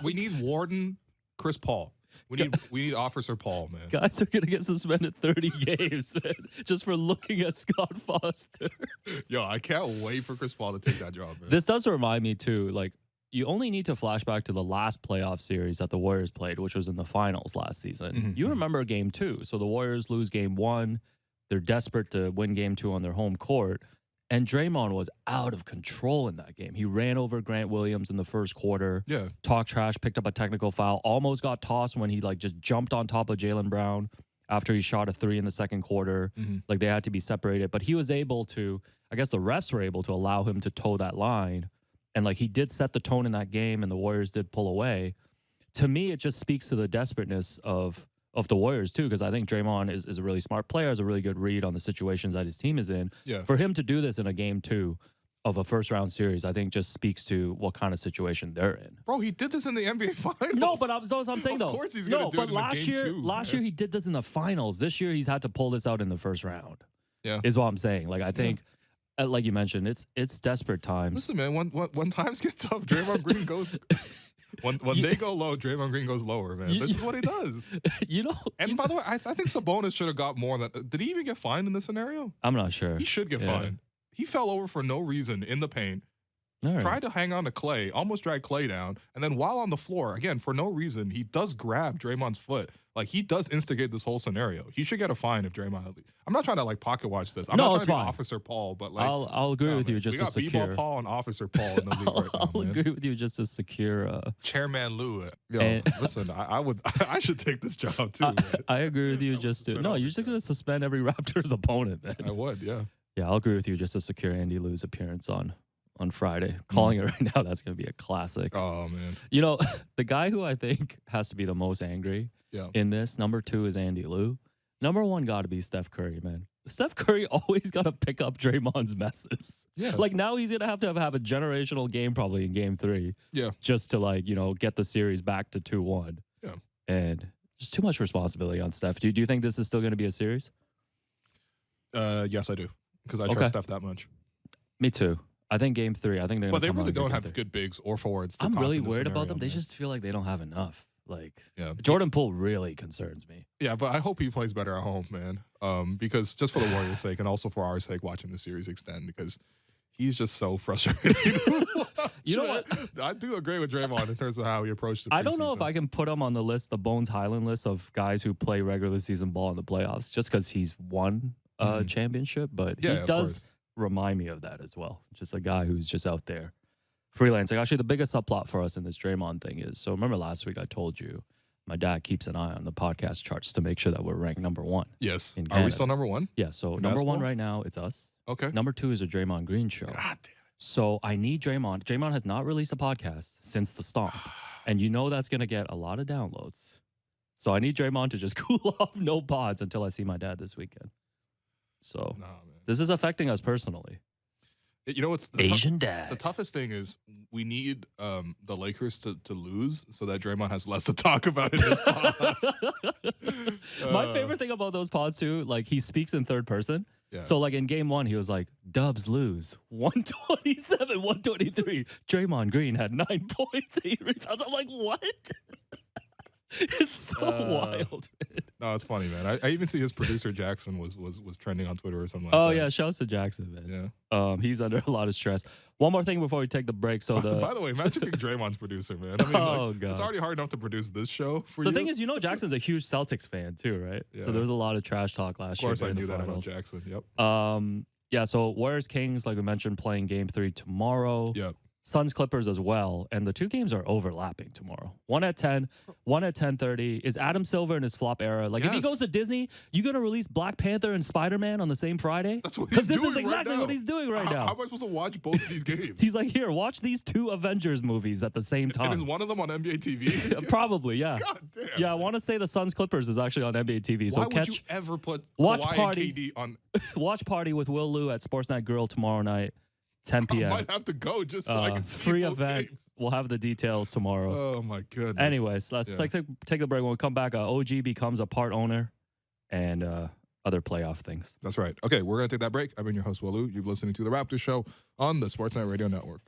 We need Warden Chris Paul. We need Officer Paul, man. Guys are gonna get suspended 30 games, man, just for looking at Scott Foster. Yo, I can't wait for Chris Paul to take that job, man. This does remind me too, like you only need to flash back to the last playoff series that the Warriors played, which was in the finals last season. You remember game 2. So the Warriors lose game 1. They're desperate to win game 2 on their home court. And Draymond was out of control in that game. He ran over Grant Williams in the first quarter. Yeah. Talked trash, picked up a technical foul, almost got tossed when he like just jumped on top of Jaylen Brown after he shot a 3 in the second quarter. Like they had to be separated. But he was able to, I guess the refs were able to allow him to toe that line. And like he did set the tone in that game and the Warriors did pull away. To me, it just speaks to the desperateness of the Warriors too, because I think Draymond is a really smart player, has a really good read on the situations that his team is in. Yeah. For him to do this in a game 2 of a first round series, I think just speaks to what kind of situation they're in. Bro, he did this in the NBA Finals. No, but that's what I'm saying though. Of course he's going to do it in game 2. Last year he did this in the finals. This year he's had to pull this out in the first round. Yeah. Is what I'm saying. Like I think like you mentioned, it's desperate times. Listen, man, when times get tough, Draymond Green goes. When they go low, Draymond Green goes lower, man. This is what he does. And by the way, I think Sabonis should have got more than. Did he even get fined in this scenario? I'm not sure. He should get fined. He fell over for no reason in the paint. Tried to hang on to Clay, almost dragged Clay down, and then while on the floor, again, for no reason, he does grab Draymond's foot. Like, he does instigate this whole scenario. He should get a fine if Draymond... I'm not trying to, like, pocket watch this. I'm not trying to be Officer Paul, but, like... I'll agree with you just to secure... We got B-Ball Paul and Officer Paul in the league right now, I'll agree with you just to secure... Chairman Lou. Listen, I should take this job, too, man. I agree with you just to... No, you're just going to suspend every Raptors opponent, man. I would, yeah. Yeah, I'll agree with you just to secure Andy Lou's appearance on Friday. Calling it right now, that's going to be a classic. Oh, man. You know, the guy who I think has to be the most angry in this, number 2 is Andy Lou. Number 1 got to be Steph Curry, man. Steph Curry always got to pick up Draymond's messes. Yeah. Like now he's going to have a generational game probably in game 3. Yeah. Just to like, get the series back to 2-1. Yeah. And just too much responsibility on Steph. Do you think this is still going to be a series? Yes, I do. Because I trust Steph that much. Me too. I think game 3. I think they're. But they really don't have good bigs or forwards. I'm really worried about them. They just feel like they don't have enough. Like, Jordan Poole really concerns me. Yeah, but I hope he plays better at home, man. Because just for the Warriors' sake and also for our sake, watching the series extend, because he's just so frustrating. You know what? I do agree with Draymond in terms of how he approached the I don't know if preseason. I can put him on the list, the Bones Highland list of guys who play regular season ball in the playoffs, just because he's won a Mhm. championship. But Yeah, he of does course. remind me of that as well. Just a guy who's just out there freelancing. Actually, the biggest subplot for us in this Draymond thing is, so remember last week I told you my dad keeps an eye on the podcast charts to make sure that we're ranked number one. Yes. in Are we Canada. still number one? Yeah, so In number basketball? one right now, it's us. Okay. Number two is a Draymond Green show. God damn So I need Draymond. Draymond has not released a podcast since the stomp. And you know that's going to get a lot of downloads. So I need Draymond to just cool off, no pods until I see my dad this weekend. So Nah, man. this is affecting us personally. You know what's Asian the dad. toughest thing is we need the Lakers to lose so that Draymond has less to talk about in his pod. My favorite thing about those pods too, like he speaks in third person. Yeah. So like in game one, he was like, Dubs lose 127, 123. Draymond Green had 9 points, 8 rebounds. I'm like, what? It's so wild. Man. No, it's funny, man. I even see his producer Jackson was trending on Twitter or something like Oh that. yeah, shouts to Jackson, man. Yeah. He's under a lot of stress. One more thing before we take the break. So By the way, imagine being Draymond's producer, man. I mean, Oh, God. it's already hard enough to produce this show for the you. thing is, Jackson's a huge Celtics fan too, right? Yeah. So there was a lot of trash talk last of year. course, I during knew the that about finals. Jackson. Yep. Yeah, so Warriors Kings, like we mentioned, playing game 3 tomorrow. Yep. Suns Clippers as well, and the two games are overlapping tomorrow. One at 10, one at 10:30. Is Adam Silver in his flop era? Like if he Yes. goes to Disney, you gonna release Black Panther and Spider-Man on the same Friday? That's what he's Because this doing is right exactly now. what he's doing right now. How am I supposed to watch both of these games? He's like, here, watch these two Avengers movies at the same And is time. one of them on NBA TV? Probably, yeah. God damn. Yeah, I want to say the Suns Clippers is actually on NBA TV. So Why would you catch ever put Watch Kawhi Party. and KD on? Watch Party with Will Liu at Sportsnet Grill tomorrow night, 10 p.m. I might have to go just so I can see Free both event. games. We'll have the details tomorrow. Oh my goodness. Anyways, let's Yeah. like take the break. When we come back, OG becomes a part owner and other playoff things. That's right. Okay, we're gonna take that break. I've been your host, Walu. You're listening to the Raptors Show on the Sportsnet Radio Network.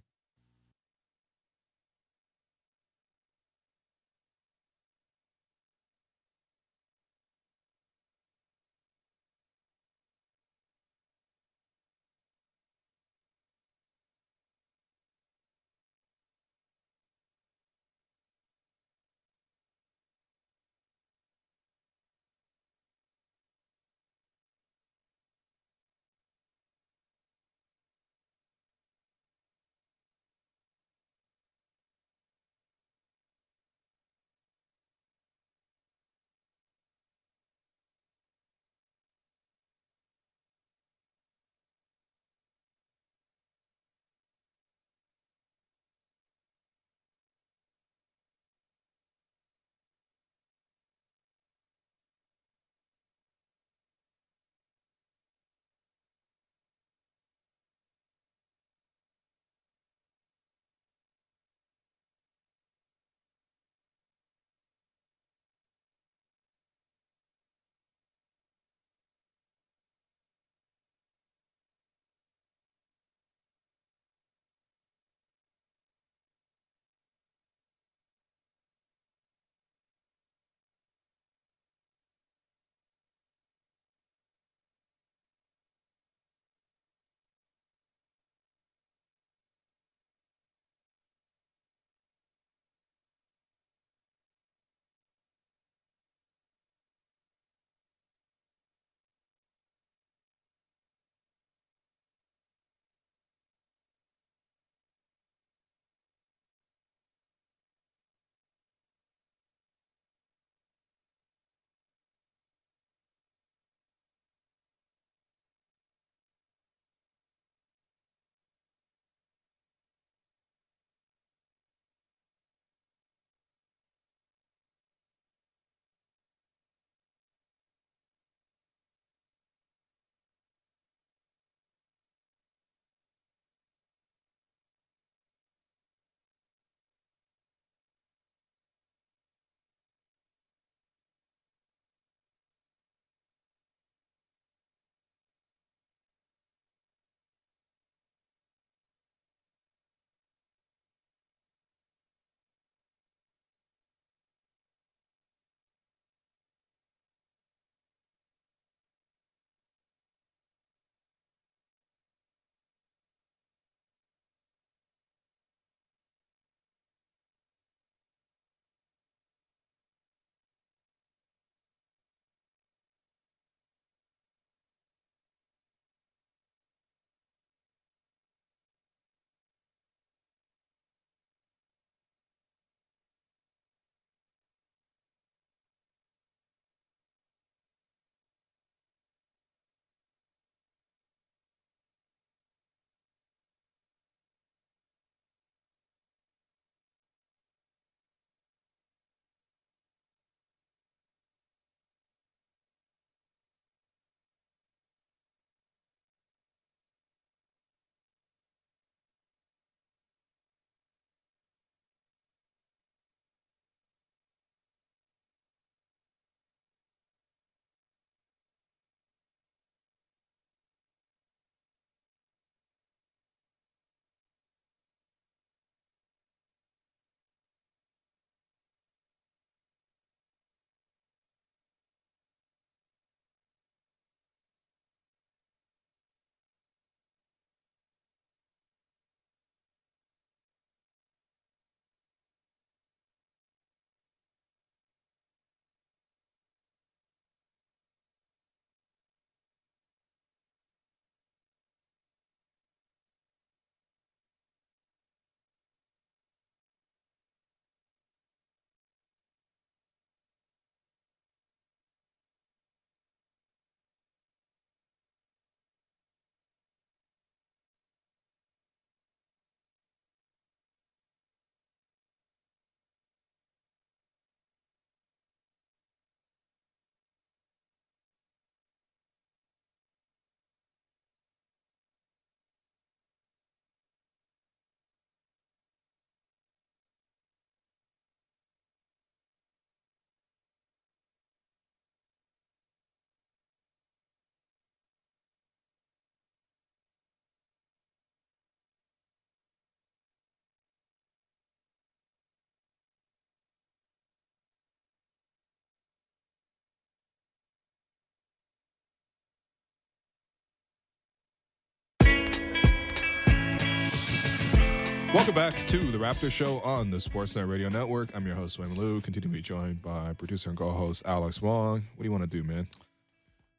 Welcome back to the Raptors Show on the Sportsnet Radio Network. I'm your host, Wayne Liu. Continue to be joined by producer and co-host Alex Wong. What do you want to do, man?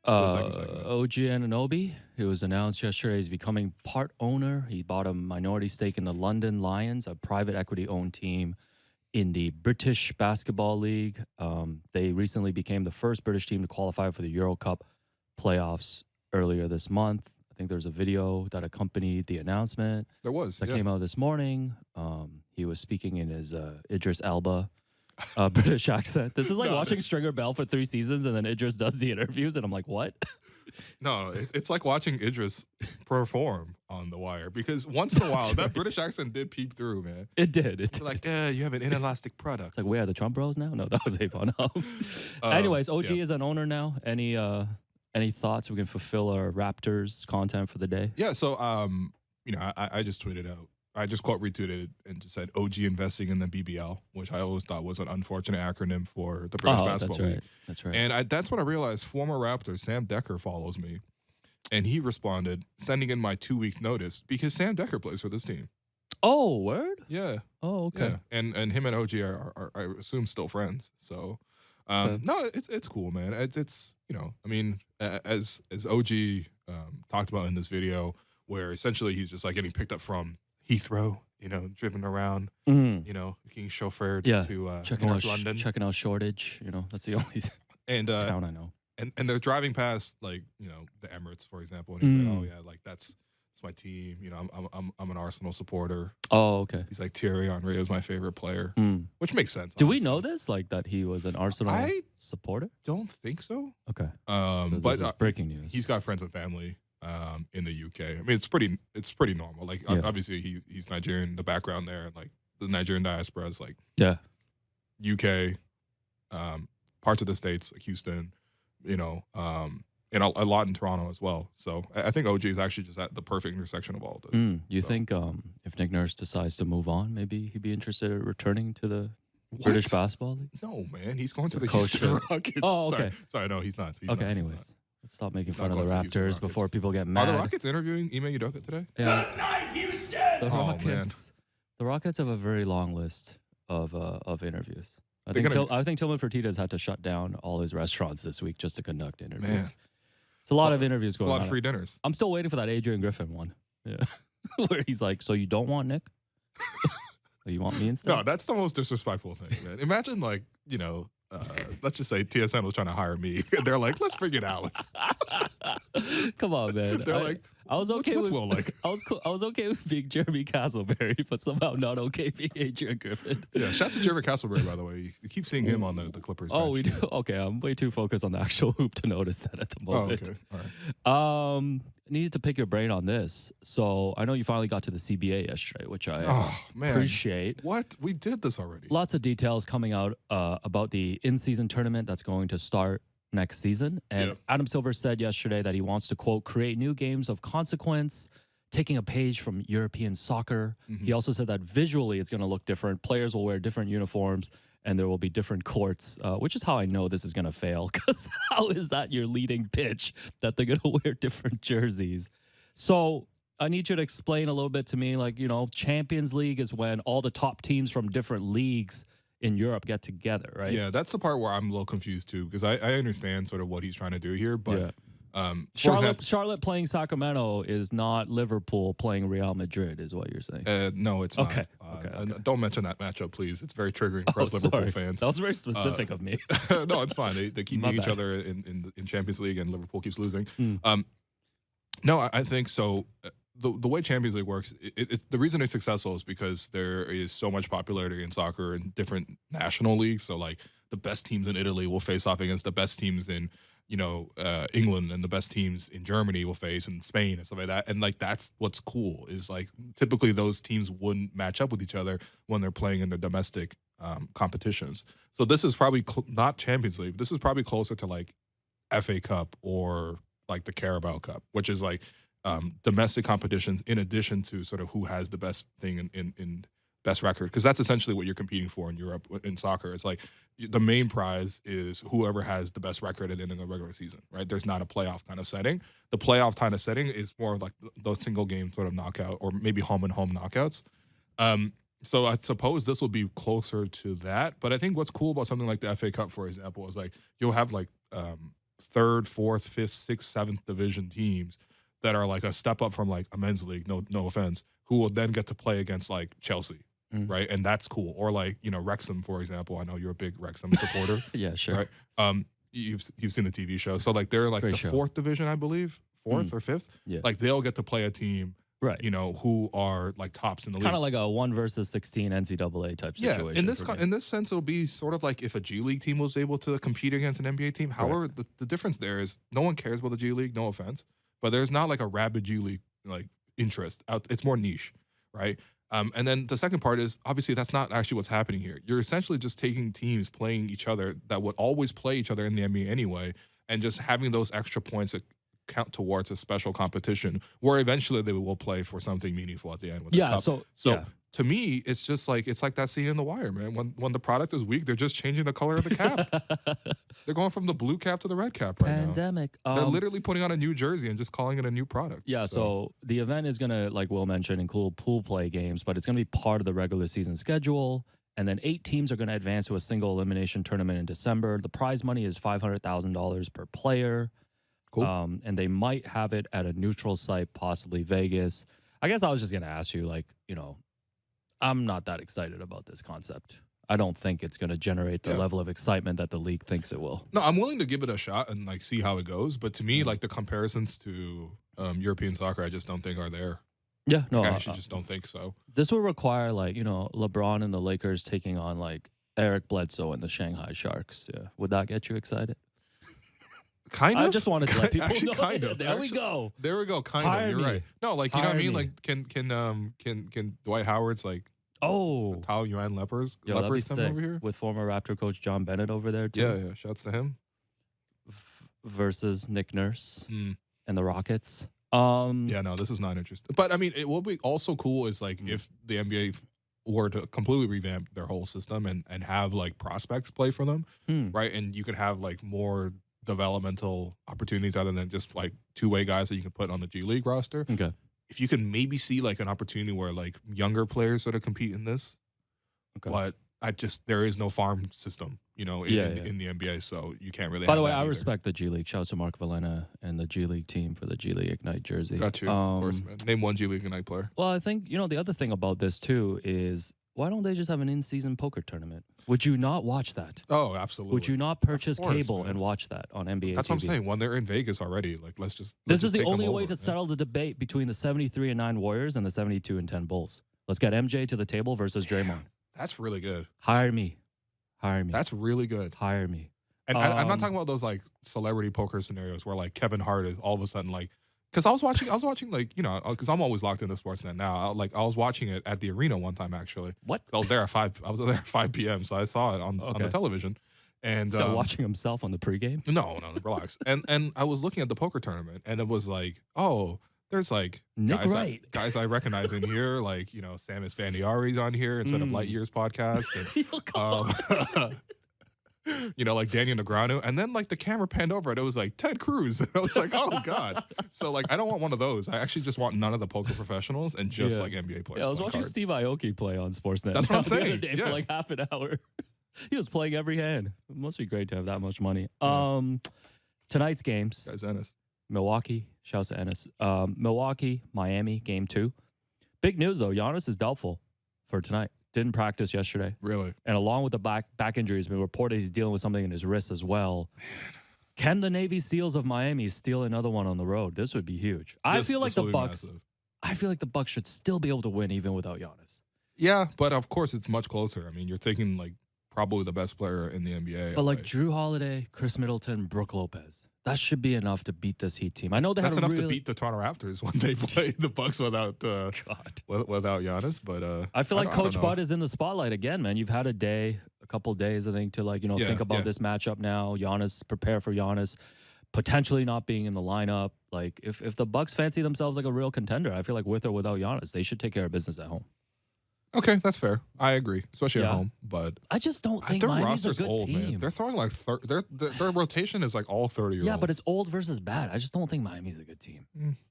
OG Anunoby, it was announced yesterday he's becoming part owner. He bought a minority stake in the London Lions, a private equity-owned team in the British Basketball League. They recently became the first British team to qualify for the Euro Cup playoffs earlier this month. I think there was a video that accompanied the announcement. There was. That came out this morning. He was speaking in his Idris Elba British accent. This is like watching Stringer Bell for 3 seasons and then Idris does the interviews and I'm like, what? No, it's like watching Idris perform on The Wire because once in a while, that British accent did peep through, man. It did. It's like, yeah, you have an inelastic product. It's like, where are the Trump Bros now? No, that was Avon. Anyways, OG is an owner now. Any thoughts? We can fulfill our Raptors content for the day. Yeah, so I just tweeted out. I just quote retweeted and just said OG investing in the BBL, which I always thought was an unfortunate acronym for the British Basketball League. That's right. And that's when I realized former Raptor Sam Decker follows me, and he responded sending in my 2 weeks notice because Sam Decker plays for this team. Oh, word? Yeah. Oh, okay. Yeah. And him and OG are I assume still friends. So no, it's cool, man. It's I mean, as OG talked about in this video, where essentially he's just like getting picked up from Heathrow, driven around, being chauffeured to North London. Checking out Shoreditch, that's the only town I know. And they're driving past the Emirates, for example, and he's like, oh yeah, like that's my team. I'm an Arsenal supporter. Oh, okay. He's like Thierry Henry is my favorite player, which makes sense. Do we know this? Like that he was an Arsenal supporter? Don't think so. Okay. So this is breaking news. He's got friends and family in the UK. I mean, it's pretty normal. Like obviously he's Nigerian. The background there, like the Nigerian diaspora is like UK, parts of the States, like Houston, and a lot in Toronto as well. So I think OG is actually just at the perfect intersection of all of this. You think if Nick Nurse decides to move on, maybe he'd be interested in returning to the British Basketball League? No, man. He's going to the Houston Rockets. Oh, okay. Sorry, no, he's not. Anyways. Let's stop making fun of the Raptors before people get mad. Are the Rockets interviewing Ime Udoka today? Yeah. Good night, Houston! The Rockets have a very long list of interviews. I think Tillman Fertitta's had to shut down all his restaurants this week just to conduct interviews. Man. It's a lot of interviews going on. A lot of free dinners. I'm still waiting for that Adrian Griffin one. Yeah. Where he's like, so you don't want Nick? You want me instead? No, that's the most disrespectful thing, man. Imagine let's just say TSN was trying to hire me. They're like, let's bring in Alex. Come on, man. They're like, I was okay what's with Will like? I was okay with being Jeremy Castleberry, but somehow not okay being Adrian Griffin. Yeah, shouts to Jeremy Castleberry, by the way. You keep seeing him on the Clippers. Oh, bench. we do. Okay, I'm way too focused on the actual hoop to notice that at the moment. Oh, okay. All right. Needed to pick your brain on this. So I know you finally got to the CBA yesterday, which I appreciate. What? We did this already. Lots of details coming out about the in-season tournament that's going to start next season. And Adam Silver said yesterday that he wants to, quote, create new games of consequence, taking a page from European soccer. He also said that visually it's going to look different. Players will wear different uniforms and there will be different courts, which is how I know this is going to fail. Because how is that your leading pitch that they're going to wear different jerseys? So I need you to explain a little bit to me, Champions League is when all the top teams from different leagues in Europe get together, right? Yeah, that's the part where I'm a little confused too, because I understand sort of what he's trying to do here, but Charlotte playing Sacramento is not Liverpool playing Real Madrid, is what you're saying. No, it's not. Okay. Don't mention that matchup, please. It's very triggering for us Liverpool fans. That was very specific of me. No, it's fine. They keep beating each other in Champions League, and Liverpool keeps losing. No, I think so. The way Champions League works, it's the reason it's successful is because there is so much popularity in soccer in different national leagues. So like the best teams in Italy will face off against the best teams in England, and the best teams in Germany will face in Spain and stuff like that. And like that's what's cool is like typically those teams wouldn't match up with each other when they're playing in their domestic competitions. So this is probably not Champions League. This is probably closer to like FA Cup or like the Carabao Cup, which is like domestic competitions in addition to sort of who has the best thing in best record, because that's essentially what you're competing for in Europe in soccer. It's like the main prize is whoever has the best record at the end of the regular season, right? There's not a playoff kind of setting. The playoff kind of setting is more like the single game sort of knockout or maybe home and home knockouts. So I suppose this will be closer to that. But I think what's cool about something like the FA Cup, for example, is like you'll have like third, fourth, fifth, sixth, seventh division teams that are like a step up from like a men's league. No offense, who will then get to play against like Chelsea, right? And that's cool. Or like Wrexham, for example. I know you're a big Wrexham supporter. Yeah, sure. Right. You've seen the TV show, so like they're like Great the show. fourth division, I believe, fourth or fifth. Yeah. Like they'll get to play a team. Right. Who are like tops in the league. Kind of like a 1 versus 16 NCAA type situation. Yeah, in this sense, it'll be sort of like if a G League team was able to compete against an NBA team. However, the difference there is no one cares about the G League, no offense, but there's not like a rabid G League like interest. It's more niche, right? And then the second part is obviously that's not actually what's happening here. You're essentially just taking teams playing each other that would always play each other in the NBA anyway, and just having those extra points that count towards a special competition where eventually they will play for something meaningful at the end with the cup. So to me, it's just like that scene in The Wire, man. When the product is weak, they're just changing the color of the cap. They're going from the blue cap to the red cap right Pandemic. now. They're literally putting on a new jersey and just calling it a new product. Yeah, so the event is going to, like Will mentioned, include pool play games, but it's going to be part of the regular season schedule. And then 8 teams are going to advance to a single elimination tournament in December. The prize money is $500,000 per player. Cool. And they might have it at a neutral site, possibly Vegas. I guess I was just going to ask you, like, I'm not that excited about this concept. I don't think it's going to generate the level of excitement that the league thinks it will. No, I'm willing to give it a shot and like see how it goes. But to me, like the comparisons to European soccer, I just don't think are there. Yeah, no, I actually just don't think so. This will require like LeBron and the Lakers taking on like Eric Bledsoe and the Shanghai Sharks. Yeah, would that get you excited? Kind of. I just wanted to let people know. Kind of. There we go. There we go. Kind Hire of. You're me. right. No, like you know what I mean. Me. Like can Dwight Howard's like Tao Yuan Lepers that'd be come sick. over here With former Raptor coach John Bennett over there too. Yeah. Shouts to him. Versus Nick Nurse and the Rockets. Yeah, no, this is not interesting. But I mean, it will be also cool is like if the NBA were to completely revamp their whole system and have like prospects play for them, right? And you could have like more developmental opportunities other than just like two-way guys that you can put on the G League roster. Okay. If you can maybe see like an opportunity where like younger players sort of compete in this, but there is no farm system, in the NBA, so you can't really. By the way, I respect the G League. Shout out to Mark Valena and the G League team for the G League Ignite jersey. Got you, of course, man. Name one G League Ignite player. Well, I think the other thing about this too is why don't they just have an in-season poker tournament? Would you not watch that? Oh, absolutely. Would you not purchase cable and watch that on NBA? That's TV? what I'm saying. When they're in Vegas already, like This is the only way to settle the debate between the 73-9 Warriors and the 72-10 Bulls. Let's get MJ to the table versus Draymond. That's really good. Hire me. That's really good. Hire me. And I'm not talking about those like celebrity poker scenarios where like Kevin Hart is all of a sudden like, because I was watching like because I'm always locked into Sportsnet now. I was watching it at the arena one time actually. What? I was there at 5 p.m. So I saw it on the television. And watching himself on the pregame. No, relax. and I was looking at the poker tournament and it was like, oh, there's like guys I recognize in here, like Sam Esfandiari's on here instead of Light Years podcast. And, like Daniel Negreanu, and then like the camera panned over and it was like Ted Cruz. And I was like, oh god. So like I don't want one of those. I actually just want none of the poker professionals and just like NBA players. Yeah, I was watching cards. Steve Aoki play on Sportsnet. That's what I'm saying. The other day for like half an hour. He was playing every hand. It must be great to have that much money. Tonight's games. Guys, Ennis. Milwaukee. Shouts to Ennis. Milwaukee, Miami, game 2. Big news though. Giannis is doubtful for tonight. Didn't practice yesterday. Really? And along with the back injury, it's been reported he's dealing with something in his wrist as well. Can the Navy SEALs of Miami steal another one on the road? This would be huge. I feel like the Bucks should still be able to win even without Giannis. Yeah, but of course it's much closer. I mean, you're taking like probably the best player in the NBA. But like Drew Holiday, Chris Middleton, Brooke Lopez. That should be enough to beat this Heat team. I know that's enough to beat the Toronto Raptors when they play the Bucks without without Giannis. But I feel like Coach Bud is in the spotlight again, man. You've had a couple days, I think, to think about this matchup now. Giannis, prepare for Giannis, potentially not being in the lineup. Like if the Bucks fancy themselves like a real contender, I feel like with or without Giannis, they should take care of business at home. Okay, that's fair. I agree, especially at home. But I just don't think their Miami's roster's a good old, team. man. They're throwing like their rotation is like all 30-year-olds. Yeah, but it's old versus bad. I just don't think Miami's a good team.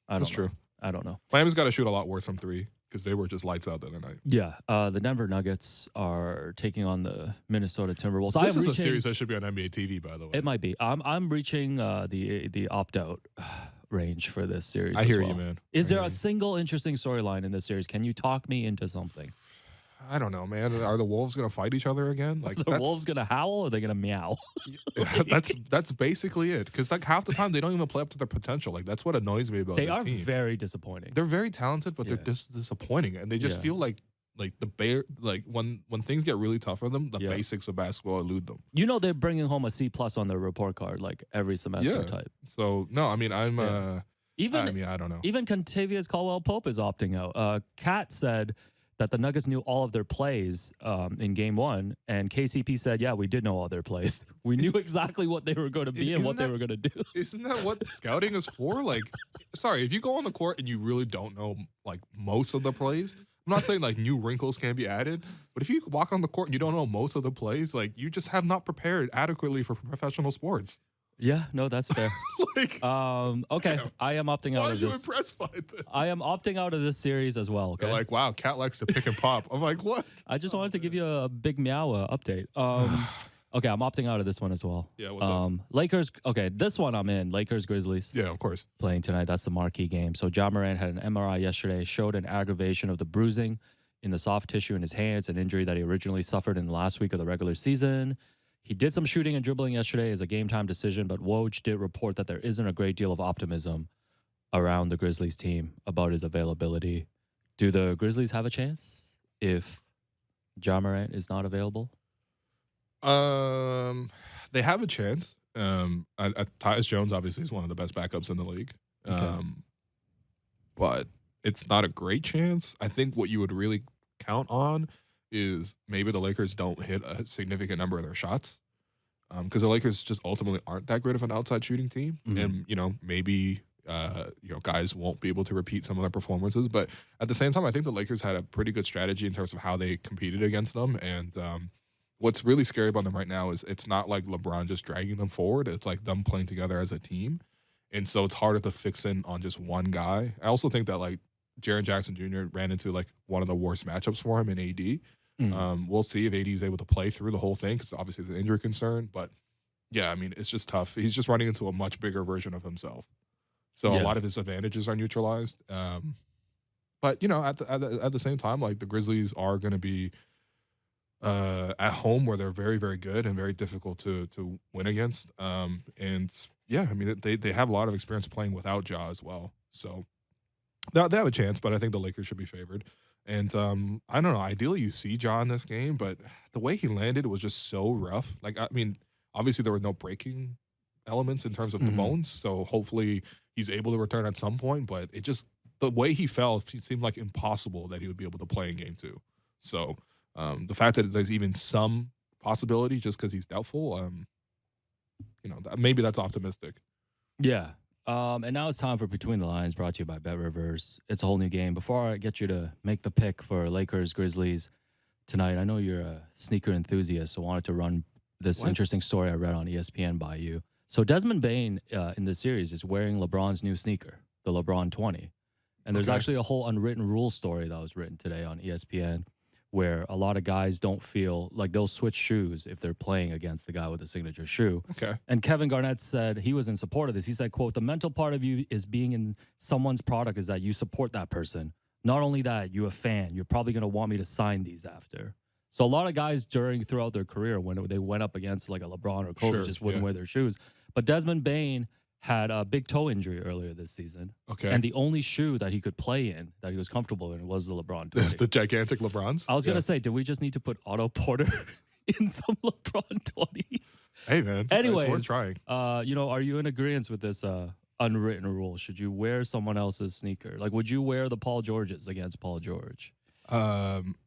That's true. I don't know. Miami's got to shoot a lot worse from 3. because they were just lights out the other night. Yeah, the Denver Nuggets are taking on the Minnesota Timberwolves. So this is a series that should be on NBA TV, by the way. It might be. I'm reaching the opt out range for this series. I hear you, man. Is there a single interesting storyline in this series? Can you talk me into something? I don't know, man. Are the Wolves going to fight each other again? Like, the Wolves going to howl or are they going to meow? that's basically it. Because like half the time they don't even play up to their potential. Like that's what annoys me about this team. They are very disappointing. They're very talented, but they're just disappointing, and they just feel like when things get really tough for them, the basics of basketball elude them. You know they're bringing home a C+ on their report card like every semester type. So no, I mean I don't know. Even Contavious Caldwell-Pope is opting out. Kat said that the Nuggets knew all of their plays in Game 1, and KCP said, yeah, we did know all their plays. We knew exactly what they were going to be and what they were going to do. Isn't that what scouting is for? Like, sorry, if you go on the court and you really don't know, like, most of the plays, I'm not saying, like, new wrinkles can be added, but if you walk on the court and you don't know most of the plays, like, you just have not prepared adequately for professional sports. Yeah, no, that's fair. Okay, damn. I am opting out of this. Why are you impressed by this? I am opting out of this series as well. Okay, they're like, wow, Cat likes to pick and pop. I'm like, what? I just wanted to give you a big meow update. Okay, I'm opting out of this one as well. Yeah, what's up? Lakers. Okay, this one I'm in. Lakers Grizzlies. Yeah, of course. Playing tonight. That's the marquee game. So Ja Morant had an MRI yesterday, showed an aggravation of the bruising in the soft tissue in his hands, an injury that he originally suffered in the last week of the regular season. He did some shooting and dribbling yesterday as a game-time decision, but Woj did report that there isn't a great deal of optimism around the Grizzlies team about his availability. Do the Grizzlies have a chance if Ja Morant is not available? They have a chance. Tyus Jones obviously is one of the best backups in the league. But it's not a great chance. I think what you would really count on is maybe the Lakers don't hit a significant number of their shots, because the Lakers just ultimately aren't that great of an outside shooting team, and maybe guys won't be able to repeat some of their performances. But at the same time, I think the Lakers had a pretty good strategy in terms of how they competed against them. And what's really scary about them right now is it's not like LeBron just dragging them forward. It's like them playing together as a team, and so it's harder to fix in on just one guy. I also think that like Jaren Jackson Jr. ran into like one of the worst matchups for him in AD. We'll see if AD is able to play through the whole thing because obviously the injury concern. But yeah, I mean, it's just tough. He's just running into a much bigger version of himself. So a lot of his advantages are neutralized. But, at the same time, like the Grizzlies are going to be at home where they're very, very good and very difficult to win against. And yeah, I mean, they have a lot of experience playing without Ja as well. So they have a chance, but I think the Lakers should be favored. And I don't know. Ideally, you see Ja in this game, but the way he landed was just so rough. Like, I mean, obviously there were no breaking elements in terms of the bones, so hopefully he's able to return at some point. But the way he fell, it seemed like impossible that he would be able to play in Game 2. So the fact that there's even some possibility just because he's doubtful, maybe that's optimistic. Yeah. And now it's time for Between the Lines, brought to you by BetRivers. It's a whole new game. Before I get you to make the pick for Lakers Grizzlies tonight, I know you're a sneaker enthusiast, so I wanted to run this interesting story I read on ESPN by you. So Desmond Bain in this series is wearing LeBron's new sneaker, the LeBron 20. And there's actually a whole unwritten rule story that was written today on ESPN where a lot of guys don't feel like they'll switch shoes if they're playing against the guy with the signature shoe. Okay. And Kevin Garnett said he was in support of this. He said, quote, the mental part of you is being in someone's product is that you support that person. Not only that, you're a fan. You're probably going to want me to sign these after. So a lot of guys throughout their career, when they went up against like a LeBron or Kobe, just wouldn't wear their shoes. But Desmond Bain had a big toe injury earlier this season. Okay. And the only shoe that he could play in, that he was comfortable in, was the LeBron 20. It's the gigantic LeBrons? I was going to say, do we just need to put Otto Porter in some LeBron 20s? Hey, man. Anyways, it's worth trying. Are you in agreement with this unwritten rule? Should you wear someone else's sneaker? Like, would you wear the Paul Georges against Paul George?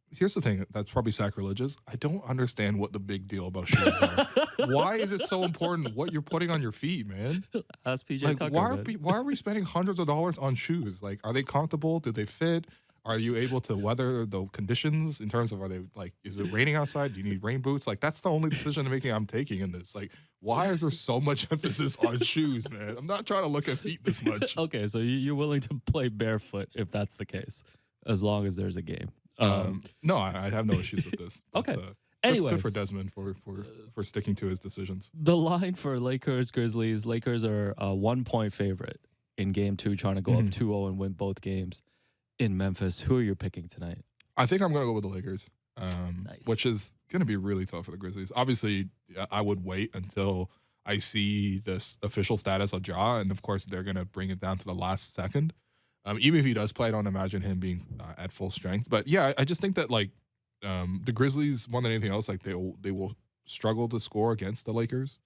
Here's the thing that's probably sacrilegious. I don't understand what the big deal about shoes are. Why is it so important what you're putting on your feet, man? Ask PJ like, Tucker. Why are we spending hundreds of dollars on shoes? Like, are they comfortable? Do they fit? Are you able to weather the conditions in terms of is it raining outside? Do you need rain boots? Like, that's the only decision making I'm taking in this. Like, why is there so much emphasis on shoes, man? I'm not trying to look at feet this much. Okay, so you're willing to play barefoot if that's the case. as long as there's a game. No, I have no issues with this. Okay. But, Anyways, good for Desmond for sticking to his decisions. the line for Lakers Grizzlies. Lakers are a 1-point favorite in Game 2, trying to go up 2-0 and win both games in Memphis. Who are you picking tonight? I think I'm going to go with the Lakers, Nice. which is going to be really tough for the Grizzlies. Obviously, I would wait until I see this official status of Ja, and of course, they're going to bring it down to the last second. Even if he does play, I don't imagine him being at full strength. But yeah, I just think that like the Grizzlies, more than anything else, like they will struggle to score against the Lakers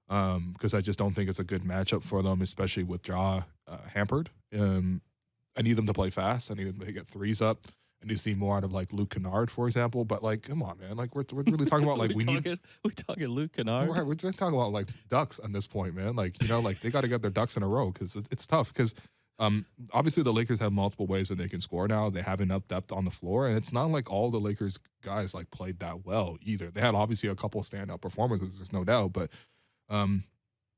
because I just don't think it's a good matchup for them, especially with Ja hampered. I need them to play fast. I need them to get threes up. I need to see more out of like Luke Kennard, for example. But like, come on, man! Like we're really talking about like we're talking Luke Kennard. Right, we're talking about like ducks at this point, man. Like like they got to get their ducks in a row because it's tough because. Obviously, the Lakers have multiple ways that they can score now. They have enough depth on the floor, and it's not like all the Lakers guys like played that well either. They had obviously a couple of standout performances, there's no doubt, but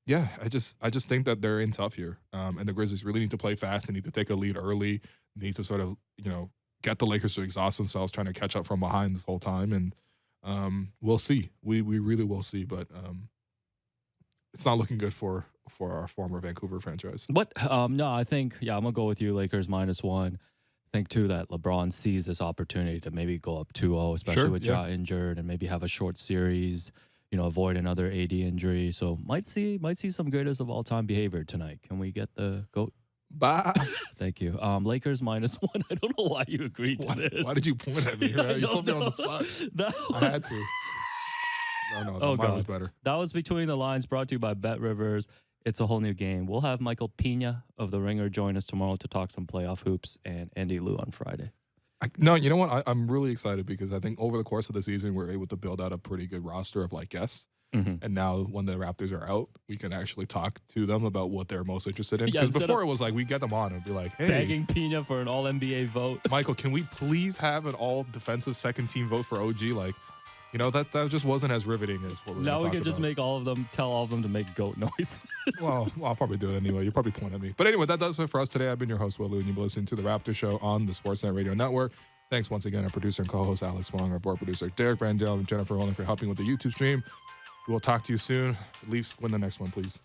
yeah, I just think that they're in tough here, and the Grizzlies really need to play fast. They need to take a lead early. They need to sort of get the Lakers to exhaust themselves trying to catch up from behind this whole time, and we'll see. We really will see, but it's not looking good for our former Vancouver franchise. What? No, I think, I'm going to go with you, Lakers -1. I think, too, that LeBron sees this opportunity to maybe go up 2-0, especially with Ja injured, and maybe have a short series, avoid another AD injury. So might see some greatest of all time behavior tonight. Can we get the GOAT? Bye. Thank you. Lakers -1. I don't know why you agreed to this. Why did you point at me? Right? You put me on the spot. I had to. No, mine was better. That was Between the Lines, brought to you by Bet Rivers. It's a whole new game. We'll have Michael Pina of The Ringer join us tomorrow to talk some playoff hoops, and Andy Liu on Friday. No, you know what? I'm really excited because I think over the course of the season, we're able to build out a pretty good roster of like guests. And now when the Raptors are out, we can actually talk to them about what they're most interested in. Because before it was like we get them on and be like, hey. Begging Pina for an all-NBA vote. Michael, can we please have an all-defensive second-team vote for OG? Like, that just wasn't as riveting as what we were Now we can about. just tell all of them to make goat noise. Well, I'll probably do it anyway. You'll probably point at me. But anyway, that does it for us today. I've been your host, Will Lou, and you've been listening to the Raptors Show on the Sportsnet Radio Network. Thanks once again, our producer and co-host, Alex Wong, our board producer, Derek Brandel, and Jennifer Rowland for helping with the YouTube stream. We will talk to you soon. Leafs win the next one, please.